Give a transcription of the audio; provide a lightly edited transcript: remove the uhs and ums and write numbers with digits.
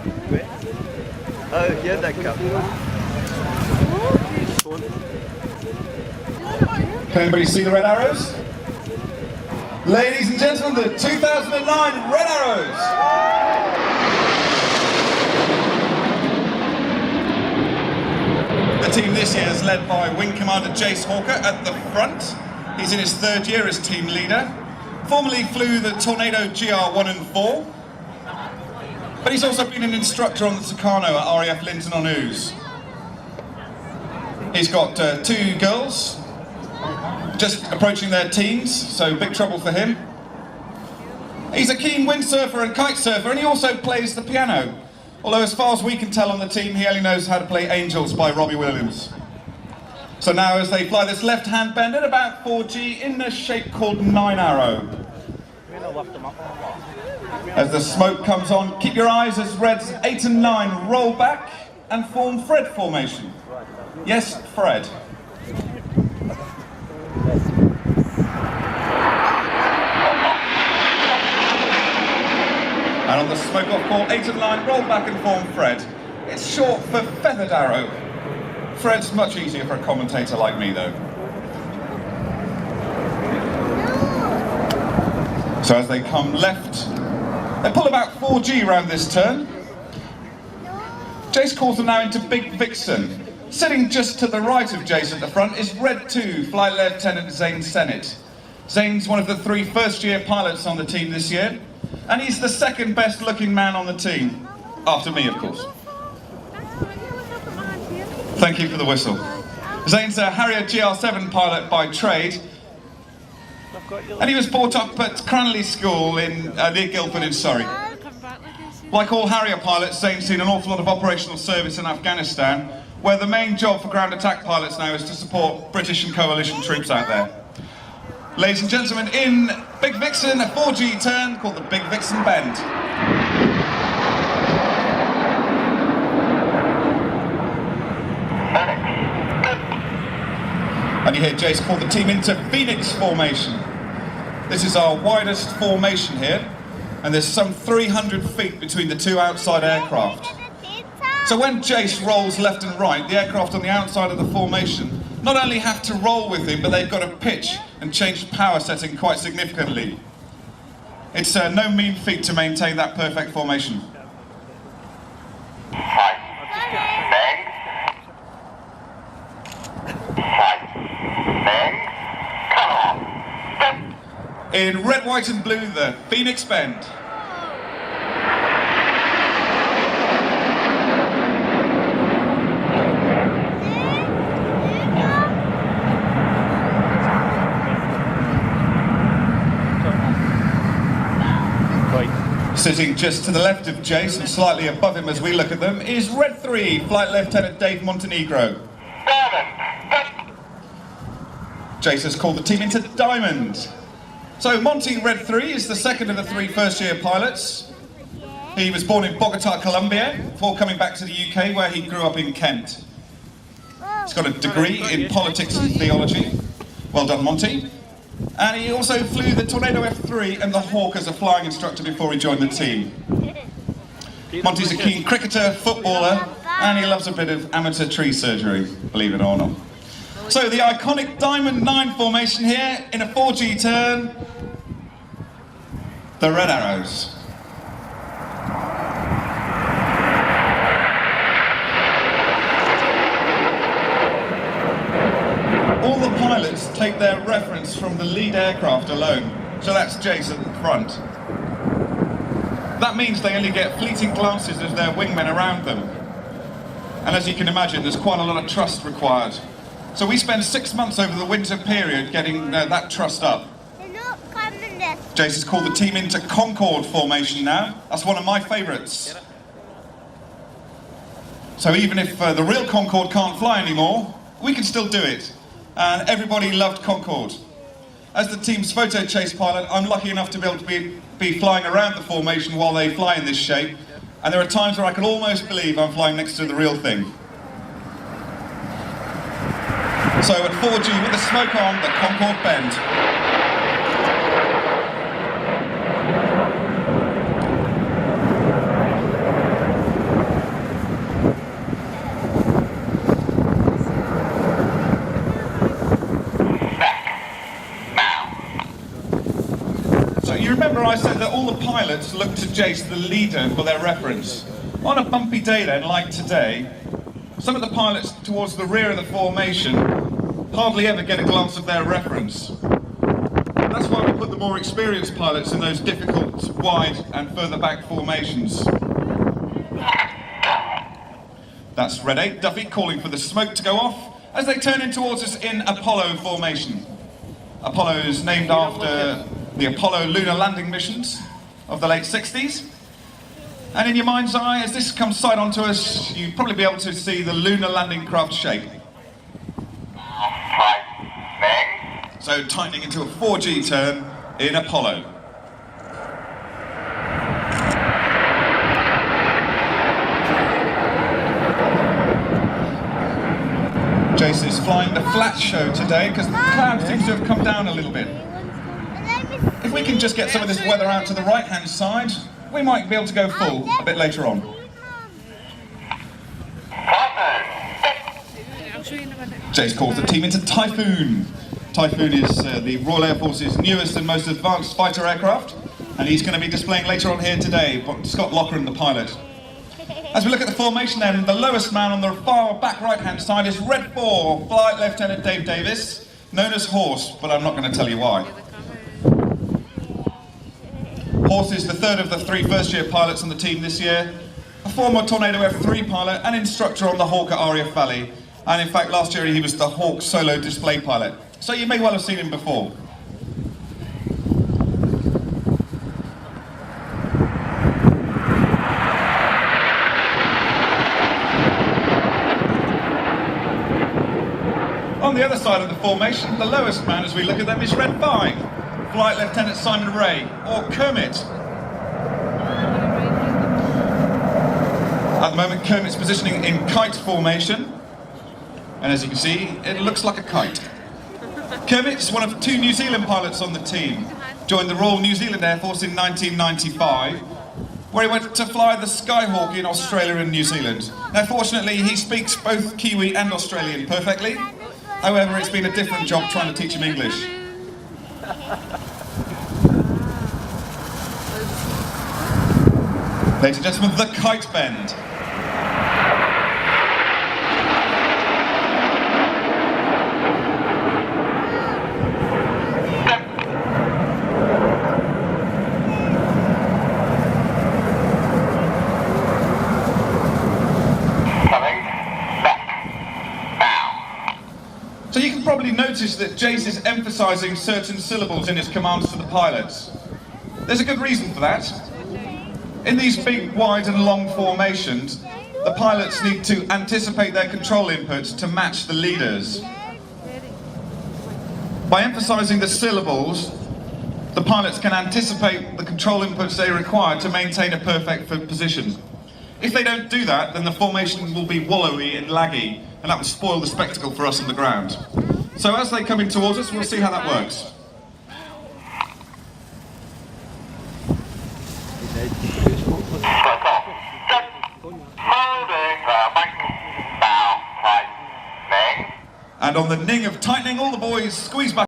Oh, yeah, that cup. Can anybody see the red arrows? Ladies and gentlemen, the 2009 Red Arrows! The team this year is led by Wing Commander Jace Hawker at the front. He's in his third year as team leader. Formerly flew the Tornado GR1 and 4. But he's also been an instructor on the Tucano at RAF Linton on Ouse. He's got 2 girls, just approaching their teens, so big trouble for him. He's a keen windsurfer and kite surfer, and he also plays the piano. Although as far as we can tell on the team, he only knows how to play Angels by Robbie Williams. So now as they fly this left-hand bend at about 4G in a shape called 9 Arrow. As the smoke comes on, keep your eyes as Reds 8 and 9 roll back and form Fred formation. Yes, Fred. And on the smoke off call, 8 and 9 roll back and form Fred. It's short for Feathered Arrow. Fred's much easier for a commentator like me though. So as they come left, they pull about 4G round this turn. Jace calls them now into Big Vixen. Sitting just to the right of Jace at the front is Red 2, Flight Lieutenant Zane Sennett. Zane's one of the 3 first-year pilots on the team this year, and he's the second best looking man on the team, after me of course. Thank you for the whistle. Zane's a Harrier GR7 pilot by trade, and he was brought up at Cranley School in near Guildford in Surrey. Like all Harrier pilots, Zane's seen an awful lot of operational service in Afghanistan, where the main job for ground attack pilots now is to support British and coalition troops out there. Ladies and gentlemen, in Big Vixen, a 4G turn called the Big Vixen Bend. And you hear Jace call the team into Phoenix formation. This is our widest formation here, and there's some 300 feet between the 2 outside aircraft. So when Jace rolls left and right, the aircraft on the outside of the formation not only have to roll with him, but they've got to pitch and change power setting quite significantly. It's no mean feat to maintain that perfect formation. In red, white and blue, the Phoenix Bend. Sitting just to the left of Jace and slightly above him as we look at them is Red 3, Flight Lieutenant Dave Montenegro. Jace has called the team into Diamond. So Monty Red 3 is the second of the 3 first-year pilots. He was born in Bogota, Colombia, before coming back to the UK, where he grew up in Kent. He's got a degree in politics and theology. Well done, Monty. And he also flew the Tornado F3 and the Hawk as a flying instructor before he joined the team. Monty's a keen cricketer, footballer, and he loves a bit of amateur tree surgery, believe it or not. So the iconic Diamond 9 formation here in a 4G turn, the Red Arrows. All the pilots take their reference from the lead aircraft alone, so that's Jace at the front. That means they only get fleeting glances of their wingmen around them. And as you can imagine, there's quite a lot of trust required. So we spend 6 months over the winter period getting that trust up. Jace has called the team into Concorde formation now. That's one of my favourites. So even if the real Concorde can't fly anymore, we can still do it. And everybody loved Concorde. As the team's photo chase pilot, I'm lucky enough to be able to be flying around the formation while they fly in this shape. And there are times where I can almost believe I'm flying next to the real thing. So at 4G with the smoke on, the Concorde Bend. remember I said that all the pilots look to Jace, the leader, for their reference. On a bumpy day then, like today, some of the pilots towards the rear of the formation hardly ever get a glance of their reference. That's why we put the more experienced pilots in those difficult, wide and further back formations. That's Red 8, Duffy, calling for the smoke to go off as they turn in towards us in Apollo formation. Apollo is named after the Apollo lunar landing missions of the late 60s. And in your mind's eye, as this comes sight onto us, you'll probably be able to see the lunar landing craft shape. So tightening into a 4G turn in Apollo. Jace is flying the flat show today because the cloud seems to have come down a little bit. If we can just get some of this weather out to the right-hand side, we might be able to go full a bit later on. Jace calls the team into Typhoon. Typhoon is the Royal Air Force's newest and most advanced fighter aircraft, and he's going to be displaying later on here today. Scott Loughran, the pilot. As we look at the formation then, the lowest man on the far back right-hand side is Red 4, Flight Lieutenant Dave Davis, known as Horse, but I'm not going to tell you why. Horse is the third of the 3 first-year pilots on the team this year, a former Tornado F3 pilot and instructor on the Hawk at RAF Valley, and in fact last year he was the Hawk solo display pilot, so you may well have seen him before. On the other side of the formation, the lowest man as we look at them is Red 5. Flight Lieutenant Simon Ray, or Kermit. At the moment, Kermit's positioning in kite formation, and as you can see, it looks like a kite. Kermit's one of 2 New Zealand pilots on the team. Joined the Royal New Zealand Air Force in 1995, where he went to fly the Skyhawk in Australia and New Zealand. Now, fortunately, he speaks both Kiwi and Australian perfectly. However, it's been a different job trying to teach him English. Ladies and gentlemen, the kite bend. So you can probably notice that Jace is emphasising certain syllables in his commands to the pilots. There's a good reason for that. In these big, wide and long formations, the pilots need to anticipate their control inputs to match the leaders. By emphasising the syllables, the pilots can anticipate the control inputs they require to maintain a perfect position. If they don't do that, then the formation will be wallowy and laggy, and that will spoil the spectacle for us on the ground. So as they come in towards us, we'll see how that works. And on the ning of tightening, all the boys squeeze back.